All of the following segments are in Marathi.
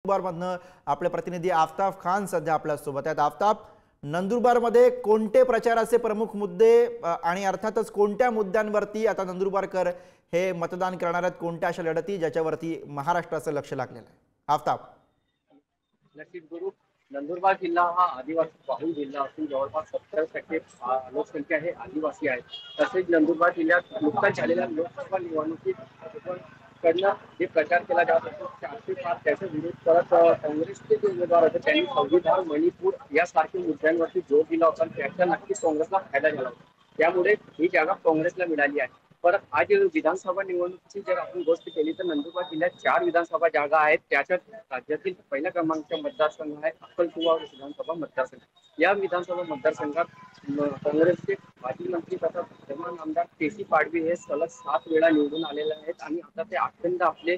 नंदुरबारमधनं आपले प्रतिनिधी आफताब खान सध्या आपल्या सोबत आहेत। आफताब, नंदुरबारमध्ये कोणते प्रचाराचे प्रमुख मुद्दे आणि अर्थातच कोणत्या मुद्द्यांवरती आता नंदुरबारकर हे मतदान करणार आहेत, कोणत्या अशा लढती ज्याच्यावरती महाराष्ट्राचं लक्ष लागलेलं आहे? आफताब, नक्कीच गुरु, नंदुरबार जिल्हा हा आदिवासी बहुल जिल्हा असून जवळपास 70% लोकसंख्या हे आदिवासी आहे। तसेच नंदुरबार जिल्ह्यात नुकताच झालेल्या लोकसभा निवडणुकीत कडनं जे प्रचार केला जात होता त्याचा विरोध करत काँग्रेसचे जे उमेदवार होते त्यांनी संविधान, मणिपूर यासारखे मुद्द्यांवरती जोर दिला होता। त्याचा नक्कीच काँग्रेसला फायदा झाला होता, त्यामुळे ही जागा काँग्रेसला मिळाली आहे। परत आज विधानसभा निवडणुकीची जर आपण गोष्ट केली तर नंदुरबार जिल्ह्यात 4 विधानसभा जागा आहेत। त्याच्यात राज्यातील पहिल्या क्रमांकाचा मतदारसंघ आहे अक्कलकुवा विधानसभा मतदारसंघ। या विधानसभा मतदारसंघात काँग्रेसचे माजी मंत्री तथा विद्यमान आमदार केसी पाडवी हे सलग 7 वेळा निवडून आलेले आहेत आणि आता ते अखंड आपले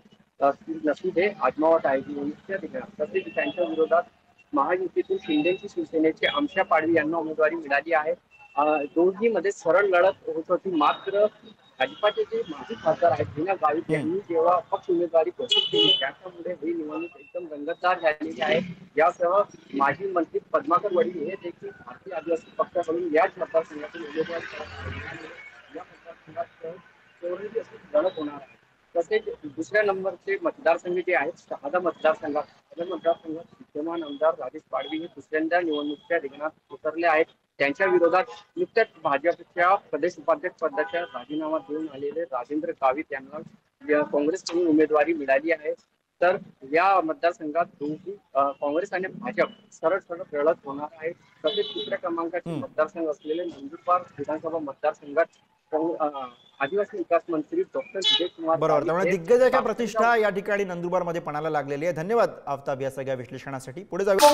नशीब हे आजमावत आहेत। तसेच त्यांच्या विरोधात महायुतीतून शिंदेची शिवसेनेचे आमशा पाडवी यांना उमेदवारी मिळाली आहे। दोन्ही मध्ये सरळ लढत होत होती, मात्र भाजपाचे जे माजी खासदार आहेत हिना गावित यांनी जेव्हा अपक्ष उमेदवारी घोषित केली त्याच्यामुळे ही निवडणूक एकदम रंगतदार झालेली आहे। यासह माजी मंत्री पद्माकर वडील हे देखील भारतीय आदिवासी पक्षाकडून याच मतदारसंघातून उमेदवारी या मतदारसंघात लढत होणार आहे। तसेच दुसऱ्या नंबरचे मतदारसंघ जे आहेत शहादा मतदारसंघात विद्यमान आमदार राजेश पाडवी हे दुसऱ्यांदा निवडणुकीच्या रिंगणात उतरले आहेत। त्यांच्या विरोधात नुकत्याच भाजपच्या प्रदेश उपाध्यक्ष पदाचा राजीनामा देऊन आलेले राजेंद्र गावित यांना काँग्रेसकडून उमेदवारी मिळाली आहे। तर या मतदारसंघात दोन्ही काँग्रेस आणि भाजप सरळ लढत होणार आहे। तसेच दुसऱ्या क्रमांकाचे मतदारसंघ असलेले नंदुरबार विधानसभा मतदारसंघात आदिवासी विकास मंत्री डॉक्टर विजय कुमार बरोबर, त्यामुळे दिग्गजाच्या प्रतिष्ठा या ठिकाणी नंदुरबारमध्ये पणाला लागलेली आहे। धन्यवाद आफताब या सगळ्या विश्लेषणासाठी। पुढे जाऊया।